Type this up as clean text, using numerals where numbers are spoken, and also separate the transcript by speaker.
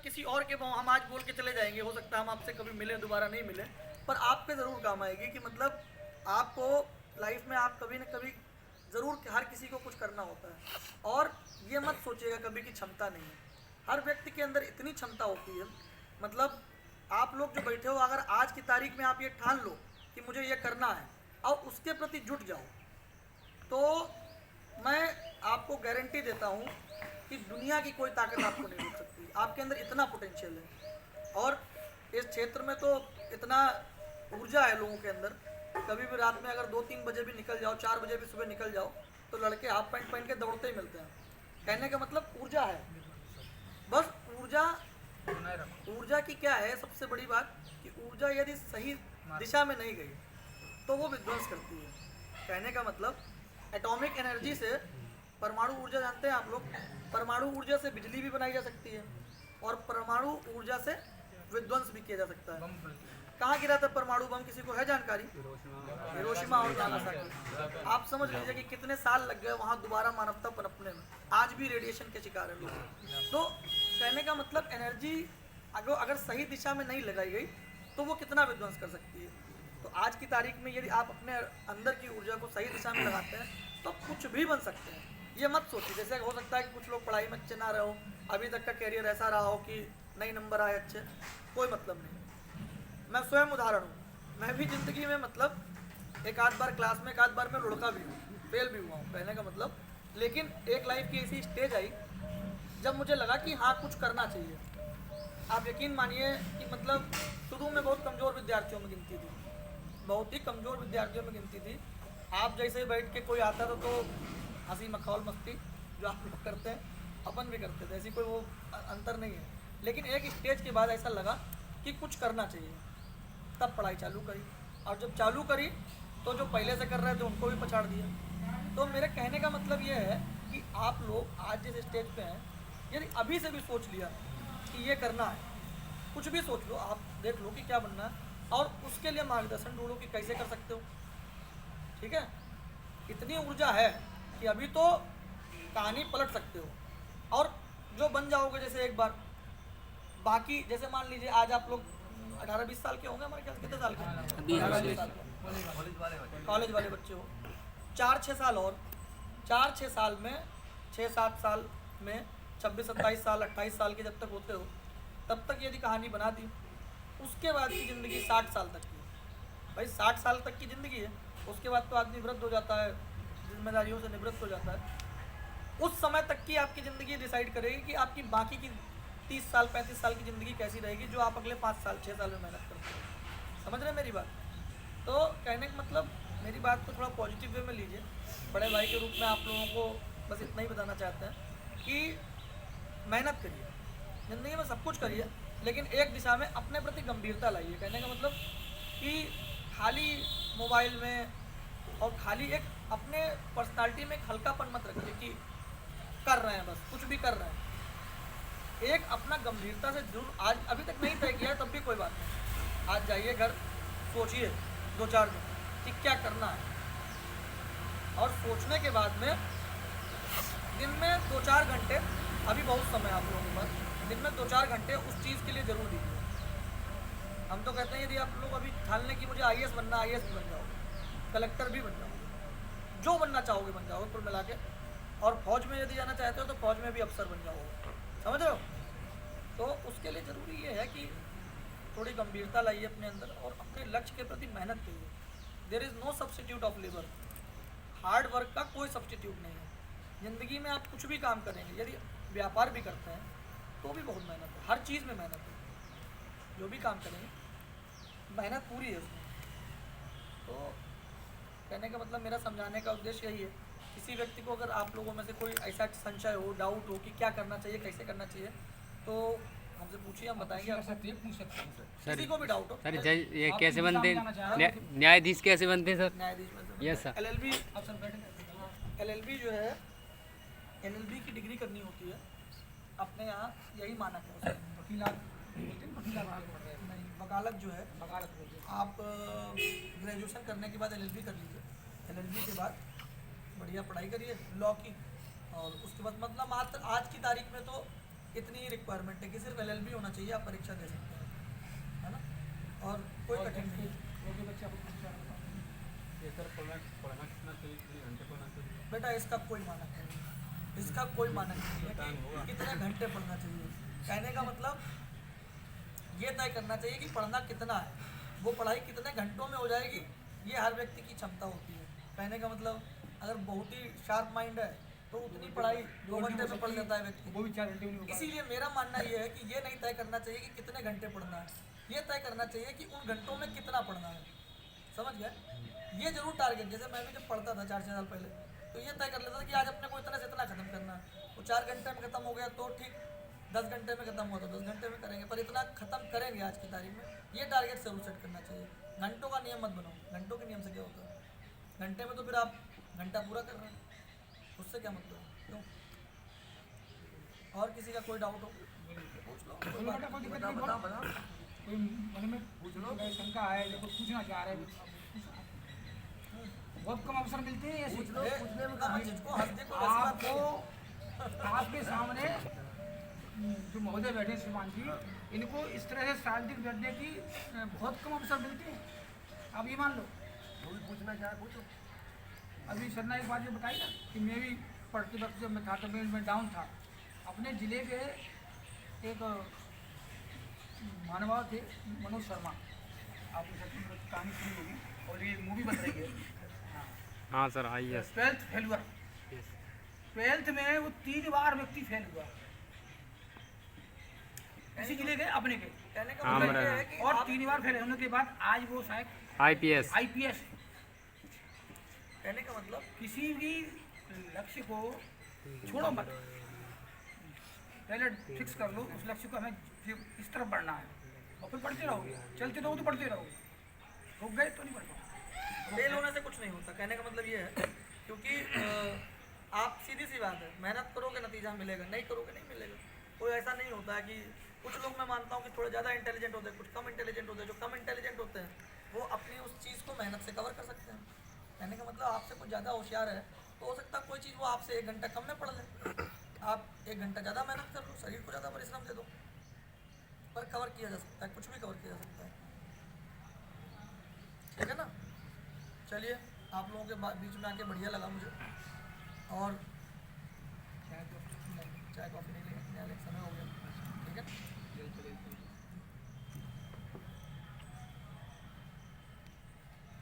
Speaker 1: किसी और के हम आज बोल के चले जाएंगे, हो सकता है हम आपसे कभी मिले दोबारा नहीं मिले, पर आप पे ज़रूर काम आएगी कि मतलब आपको लाइफ में आप कभी न कभी ज़रूर हर किसी को कुछ करना होता है। और ये मत सोचिएगा कभी कि क्षमता नहीं है, हर व्यक्ति के अंदर इतनी क्षमता होती है। मतलब आप लोग जो बैठे हो, अगर आज की तारीख में आप ये ठान लो कि मुझे ये करना है और उसके प्रति जुट जाओ, तो मैं आपको गारंटी देता हूँ कि दुनिया की कोई ताकत आपको नहीं रोक सकती। आपके अंदर इतना पोटेंशियल है और इस क्षेत्र में तो इतना ऊर्जा है लोगों के अंदर। कभी भी रात में अगर 2-3 बजे भी निकल जाओ, 4 बजे भी सुबह निकल जाओ, तो लड़के हाफ पैंट पहन के दौड़ते ही मिलते हैं। कहने का मतलब ऊर्जा है। बस ऊर्जा की क्या है सबसे बड़ी बात कि ऊर्जा यदि सही दिशा में नहीं गई तो वो विध्वंस करती है। कहने का मतलब एटॉमिक एनर्जी से, परमाणु ऊर्जा जानते हैं आप लोग, परमाणु ऊर्जा से बिजली भी बनाई जा सकती है और परमाणु ऊर्जा से विध्वंस भी किया जा सकता है। कहाँ गिरा था परमाणु बम, किसी को है जानकारी? हिरोशिमा और नागासाकी। आप समझ लीजिए कि कितने साल लग गए वहाँ दोबारा मानवता पनपने में। आज भी रेडिएशन के शिकार है लोग। तो कहने का मतलब एनर्जी अगर सही दिशा में नहीं लगाई गई तो वो कितना विध्वंस कर सकती है। तो आज की तारीख में यदि आप अपने अंदर की ऊर्जा को सही दिशा में लगाते हैं तो कुछ भी बन सकते हैं। ये मत सोचिए, जैसे हो सकता है कि कुछ लोग पढ़ाई में अच्छे ना रहो, अभी तक का कैरियर ऐसा रहा हो कि नहीं नंबर आए अच्छे, कोई मतलब नहीं। मैं स्वयं उदाहरण हूँ, मैं भी ज़िंदगी में मतलब एक आध बार क्लास में एक आध बार मैं लुढ़का भी हूँ, फेल भी हुआ हूँ कहने का मतलब। लेकिन एक लाइफ की ऐसी स्टेज आई जब मुझे लगा कि हाँ कुछ करना चाहिए। आप यकीन मानिए कि मतलब शुरू में बहुत कमज़ोर विद्यार्थियों में गिनती थी, बहुत ही कमज़ोर विद्यार्थियों में गिनती थी। आप जैसे बैठ के कोई आता था तो हंसी मखौल मस्ती जो आप लोग करते हैं अपन भी करते थे, ऐसी कोई वो अंतर नहीं है। लेकिन एक स्टेज के बाद ऐसा लगा कि कुछ करना चाहिए, तब पढ़ाई चालू करी। और जब चालू करी तो जो पहले से कर रहे थे उनको भी पछाड़ दिया। तो मेरे कहने का मतलब ये है कि आप लोग आज जिस स्टेज पे हैं, यदि अभी से भी सोच लिया कि ये करना है, कुछ भी सोच लो, आप देख लो कि क्या बनना है और उसके लिए मार्गदर्शन ढूंढो कि कैसे कर सकते हो। ठीक है, इतनी ऊर्जा है कि अभी तो कहानी पलट सकते हो और जो बन जाओगे जैसे एक बार, बाकी जैसे मान लीजिए आज आप लोग 18-20 साल के होंगे, हमारे ख्याल से कितने साल के? 18-20 साल के कॉलेज वाले बच्चे हो। 4-6 साल और 4-6 साल में 6-7 साल में 26-27 साल 28 साल के जब तक होते हो तब तक यदि कहानी बना दी, उसके बाद की ज़िंदगी 60 साल तक की। भाई 60 साल तक की ज़िंदगी है, उसके बाद तो आदमी वृद्ध हो जाता है, जिम्मेदारियों से निवृत्त हो जाता है। उस समय तक की आपकी ज़िंदगी डिसाइड करेगी कि आपकी बाकी की 30 साल 35 साल की ज़िंदगी कैसी रहेगी, जो आप अगले 5 साल 6 साल में मेहनत करते हैं। समझ रहे हैं मेरी बात? तो कहने का मतलब मेरी बात को थोड़ा पॉजिटिव वे में लीजिए। बड़े भाई के रूप में आप लोगों को बस इतना ही बताना चाहते हैं कि मेहनत करिए, ज़िंदगी में सब कुछ करिए, लेकिन एक दिशा में अपने प्रति गंभीरता लाइए। कहने का मतलब कि खाली मोबाइल में और खाली एक अपने पर्सनालिटी में एक हल्कापन मत रखिए कि कर रहे हैं, बस कुछ भी कर रहे हैं। एक अपना गंभीरता से जरूर, आज अभी तक नहीं तय किया तब भी कोई बात नहीं, आज जाइए घर, सोचिए 2-4 दिन कि क्या करना है और सोचने के बाद में दिन में 2-4 घंटे, अभी बहुत समय आप लोगों के पास, दिन में 2-4 घंटे उस चीज़ के लिए ज़रूर दीजिए। हम तो कहते हैं यदि आप लोग अभी ठान लें कि मुझे IAS बनना, IAS भी बन जाओगे, कलेक्टर भी बन जाओगे, जो बनना चाहोगे बन जाओगे कुल मिला के। और फौज में यदि जाना चाहते हो तो फौज में भी अफसर बन जाओगे, समझ रहे हो? तो उसके लिए ज़रूरी ये है कि थोड़ी गंभीरता लाइए अपने अंदर और अपने लक्ष्य के प्रति मेहनत करिए। There is no substitute of labour. Hard work का कोई सब्स्टिट्यूट नहीं है। ज़िंदगी में आप कुछ भी काम करेंगे, यदि व्यापार भी करते हैं तो भी बहुत मेहनत है, हर चीज़ में मेहनत है। जो भी काम करेंगे मेहनत पूरी है उसमें। तो कहने का मतलब मेरा समझाने का उद्देश्य यही है, किसी व्यक्ति को अगर आप लोगों में से कोई ऐसा संशय हो, डाउट हो कि क्या करना चाहिए, कैसे करना चाहिए, तो हमसे पूछिए, हम बताएंगे आपको। किसी को भी डाउट हो।
Speaker 2: सर ये कैसे बनते हैं, न्यायाधीश कैसे बनते हैं सर?
Speaker 1: न्यायाधीश
Speaker 2: यस सर।
Speaker 1: LLB जो है, LLB की डिग्री करनी होती है अपने यहाँ, यही मानक है उसका। नहीं, वकालत जो है, आप ग्रेजुएशन करने के बाद LLB कर लीजिए। LLB के बाद बढ़िया पढ़ाई करिए लॉ की, और उसके बाद मतलब मात्र आज की तारीख में तो इतनी ही रिक्वायरमेंट है कि सिर्फ LLB होना चाहिए, आप परीक्षा दे सकते हैं, है ना, और कोई कठिन नहीं है। बेटा इसका कोई मानक नहीं है, इसका कोई मानक नहीं है कि कितने घंटे पढ़ना चाहिए। कहने का मतलब ये तय करना चाहिए कि पढ़ना कितना है, वो पढ़ाई कितने घंटों में हो जाएगी, ये हर व्यक्ति की क्षमता होती है। कहने का मतलब अगर बहुत ही शार्प माइंड है तो उतनी पढ़ाई 2 घंटे में पढ़ लेता है व्यक्ति, वो भी 4 घंटे में। इसीलिए मेरा मानना ये है कि ये नहीं तय करना चाहिए कि कितने घंटे पढ़ना है, ये तय करना चाहिए कि उन घंटों में कितना पढ़ना है। समझ गए? ये जरूर टारगेट, जैसे मैं भी जब पढ़ता था 4-6 साल पहले, तो ये तय कर लेता था कि आज अपने को इतना से इतना खत्म करना है। वो 4 घंटे में खत्म हो गया तो ठीक, 10 घंटे में खत्म हुआ तो 10 घंटे में करेंगे, पर इतना खत्म करेंगे आज की तारीख में, ये टारगेट जरूर सेट करना चाहिए। घंटों का नियम मत बनाओ, घंटों के नियम से क्या होता है, घंटे में तो फिर आप घंटा पूरा कर रहे हैं, उससे क्या मतलब है? क्यों? और किसी का कोई डाउट हो पूछ लो, कोई बात नहीं, बताओ।
Speaker 3: कोई मन में पूछ लो, शंका है या कुछ पूछना चाह रहे हैं, बहुत कम अवसर मिलते हैं ऐसे।
Speaker 1: पूछने में कहा जिसको हंसते को वैसी बात नहीं है।
Speaker 3: आपको आपके सामने जो महोदय बैठे श्रीमान जी, इनको इस तरह से शारीरिक बैठने की बहुत कम अवसर मिलते हैं, आप ये मान लो।
Speaker 1: पूछना क्या है पूछो।
Speaker 3: अभी सर ने एक बात ये बताई ना कि मैं भी पढ़ते वक्त जब मैं था तो मैं डाउन था। अपने ज़िले के एक महानुभाव थे मनोज शर्मा, आपने सर कहानी सुनी होगी और ये मूवी बन रही है।
Speaker 2: हाँ सर, आइए।
Speaker 3: 12th फेलुअर, 12th में वो 3 बार व्यक्ति फेल हुआ, इसी जिले के अपने के।
Speaker 1: कहने का मतलब ये है कि
Speaker 3: और 3 बार फेल होने के बाद आज वो शायद
Speaker 2: IPS
Speaker 1: कहने का मतलब
Speaker 3: किसी भी लक्ष्य को छोड़ो मत, पहले फिक्स कर लो उस लक्ष्य को, हमें फिर इस तरफ बढ़ना है और फिर बढ़ते रहोगे, चलते रहो तो बढ़ते रहोगे, रुक गए तो नहीं बढ़ पाओगे।
Speaker 1: फेल होने से कुछ नहीं होता। कहने का मतलब ये है क्योंकि आप सीधी सी बात है, मेहनत करोगे नतीजा मिलेगा, नहीं करोगे नहीं मिलेगा। कोई ऐसा नहीं होता है कि कुछ लोग, मैं मानता हूँ कि थोड़े ज़्यादा इंटेलिजेंट होते हैं, कुछ कम इंटेलिजेंट होते हैं। जो कम इंटेलिजेंट होते हैं वो अपनी उस चीज़ को मेहनत से कवर कर सकते हैं। कहने का मतलब आपसे कुछ ज़्यादा होशियार है तो हो सकता है कोई चीज़ वो आपसे 1 घंटा कम में पढ़ ले, आप 1 घंटा ज़्यादा मेहनत कर लो, शरीर को ज़्यादा परिश्रम दे दो, पर कवर किया जा सकता है, कुछ भी कवर किया जा सकता है। ठीक है ना? चलिए, आप लोगों के बीच में आके बढ़िया लगा मुझे। और चाय कॉफ़ी नहीं लेंगे,